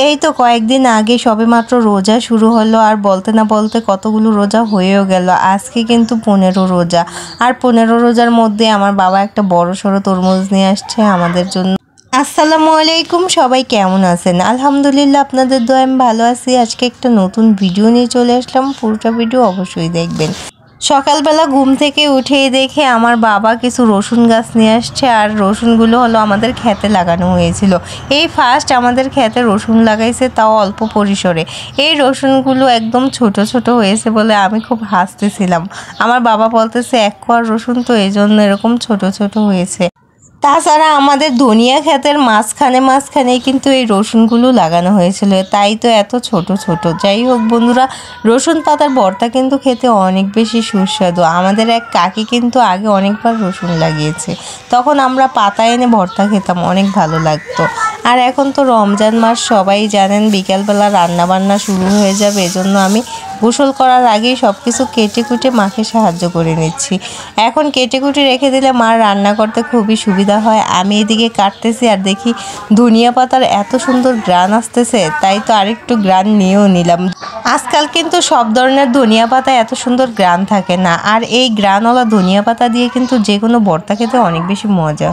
এই তো কয়েকদিন আগে সবেমাত্র রোজা শুরু হলো আর বলতে না বলতে কতগুলো রোজা হয়েও গেল। আজকে কিন্তু 15 রোজা, আর 15 রোজার মধ্যে আমার বাবা একটা বড় সড়ো তরমুজ নিয়ে আসছে আমাদের জন্য। আসসালামু আলাইকুম, সবাই কেমন আছেন? আলহামদুলিল্লাহ, আপনাদের দোয়ায় আমি ভালো আছি। আজকে একটা নতুন ভিডিও নিয়ে চলে আসলাম, পুরোটা ভিডিও অবশ্যই দেখবেন। সকালবেলা ঘুম থেকে উঠেই দেখে আমার বাবা কিছু রসুন গাছ নিয়ে আসছে, আর রসুনগুলো হলো আমাদের ক্ষেতে লাগানো হয়েছিল। এই ফার্স্ট আমাদের ক্ষেতে রসুন লাগাইছে, তাও অল্প পরিসরে। এই রসুনগুলো একদম ছোট ছোট হয়েছে বলে আমি খুব হাসতেছিলাম। আমার বাবা বলতেছে এক কোয়া রসুন, তো এই জন্য এরকম ছোট ছোট হয়েছে। তাছাড়া আমাদের ধনিয়া ক্ষেতের মাঝখানেই কিন্তু এই রসুনগুলো লাগানো হয়েছিল, তাই তো এত ছোট ছোট। যাই হোক বন্ধুরা, রসুন পাতার ভর্তা কিন্তু খেতে অনেক বেশি সুস্বাদু। আমাদের এক কাকি কিন্তু আগে অনেকবার রসুন লাগিয়েছে, তখন আমরা পাতা এনে ভর্তা খেতাম, অনেক ভালো লাগতো। আর এখন তো রমজান মাস, সবাই জানেন বিকালবেলা রান্নাবান্না শুরু হয়ে যাবে, এজন্য আমি গোসল করার আগেই সব কিছু কেটে কুটে মাকে সাহায্য করে নিচ্ছি। এখন কেটে কুটে রেখে দিলে মার রান্না করতে খুবই সুবিধা হয়। আমি এদিকে কাটতেছি আর দেখি ধনিয়া পাতার এত সুন্দর গ্রান আসতেছে, তাই তো আরেকটু গ্রান নিয়েও নিলাম। আজকাল কিন্তু সব ধরনের ধনিয়া পাতা এত সুন্দর গ্রান থাকে না, আর এই গ্রানওয়ালা ধনিয়া পাতা দিয়ে কিন্তু যে কোনো ভর্তা খেতে অনেক বেশি মজা।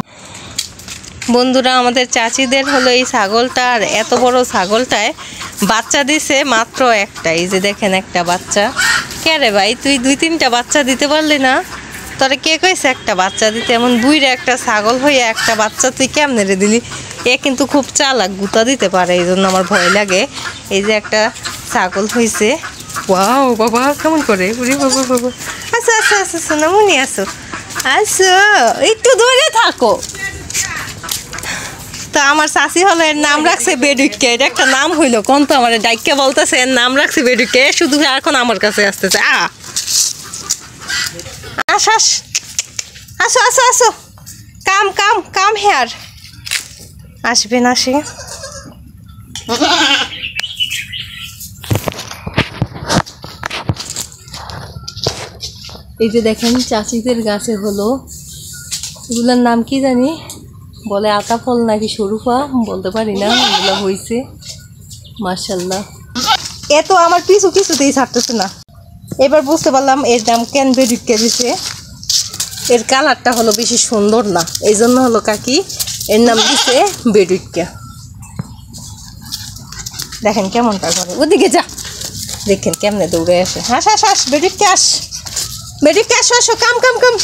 বন্ধুরা, আমাদের চাচিদের হলো এই ছাগলটা, আর এত বড় ছাগলটায় বাচ্চা দিছে মাত্র একটা। এই যে দেখেন একটা বাচ্চা। কে রে ভাই, তুই 2-3টা বাচ্চা দিতে পারলি না? তোরে কে কইছে একটা বাচ্চা দিতে? এমন বুইরা একটা ছাগল হয়ে একটা বাচ্চা তুই কেমনে রে দিলি? এ কিন্তু খুব চালাক, গুতা দিতে পারে, এই জন্য আমার ভয় লাগে। এই যে একটা ছাগল হয়েছে। ওয়াও বাবা, কেমন করে? বাবা বাবা, আচ্ছা আচ্ছা আচ্ছা আচ্ছা, নামুনি আসো আসো, একটু দূরে থাকো। তো আমার শাশি হলো, এর নাম রাখছে বেডুইকে। এটা একটা নাম হইলো কোন? তো আমার ডাইকে বলতেছে এর নাম রাখছে বেডুইকে, শুধু এখন আমার কাছে আসতেছে। আস আস, আসো আসো আসো, কাম কাম কাম হেয়ার। আসবেন, আসে। এই যে দেখেন চাচিদের গাছে হলো, এগুলোর নাম কি জানি বলে, আতা ফল নাকি সরুফা, বলতে পারি না। এগুলো হয়েছে মাশাআল্লাহ। এ তো আমার কিছুতেই ছাড়তেছে না। এবার বুঝতে পারলাম এর দাম কেন বেডুইকে দিছে। এর কালারটা হলো বেশি সুন্দর না, এই জন্য হলো কাকি এর নাম দিছে বেডুইকা। দেখেন কেমনটা করে, ওদিকে যা, দেখেন কেমনে দৌড়ে আসে। হাস হাস হাস, বেডুইকা আস, বেডুইকা আসো আসো, কাম কাম কাম।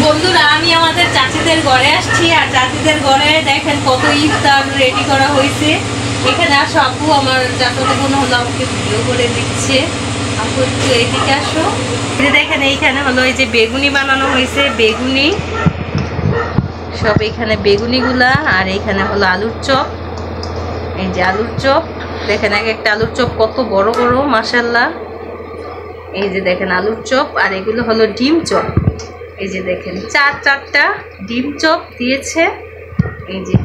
বন্ধুরা, আমি আমাদের চাচিদের ঘরে আসছি, আর চাচিদের ঘরে দেখেন কত ইফতার রেডি করা হয়েছে। এখানে আসো আপু, আমার চাচাতো বোন হলো আমাকে ভিডিও করে দিচ্ছে। আপু একটু এইদিকে আসো। এই দেখেন এইখানে হলো এই যে বেগুনি বানানো হয়েছে, বেগুনি সব এখানে বেগুনিগুলা, আর এইখানে হলো আলুর চপ। এই যে আলুর চপ দেখেন, এক একটা আলুর চপ কত বড় বড় মাশাআল্লাহ। এই যে দেখেন আলুর চপ, আর এগুলো হলো ডিম চপ। এই যে দেখেন চারটা ডিম চপ দিয়েছে। এই যে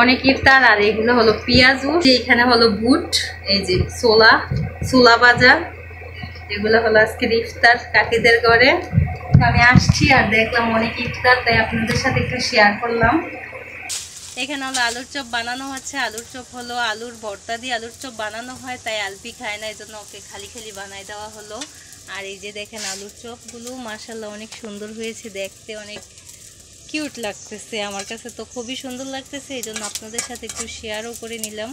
অনেক ইফতার। আর এগুলো হলো পেঁয়াজু, এখানে হলো বুট, এই যে ছোলা ভাজা। এগুলো হলো আজকের ইফতার কাকিদের ঘরে। আমি আসছি আর দেখলাম অনেক ইফতার, তাই আপনাদের সাথে একটু শেয়ার করলাম। এখানে হলো আলুর চপ বানানো হচ্ছে। আলুর চপ হলো আলুর ভর্তা দিয়ে আলুর চপ বানানো হয়, তাই আলপি খায় না, এই জন্য ওকে খালি খালি বানাই দেওয়া হলো। আর এই যে দেখেন আলুর চপগুলো মাশাআল্লাহ অনেক সুন্দর হয়েছে দেখতে, অনেক কিউট লাগতেছে। আমার কাছে তো খুবই সুন্দর লাগতেছে, এই জন্য আপনাদের সাথে একটু শেয়ারও করে নিলাম।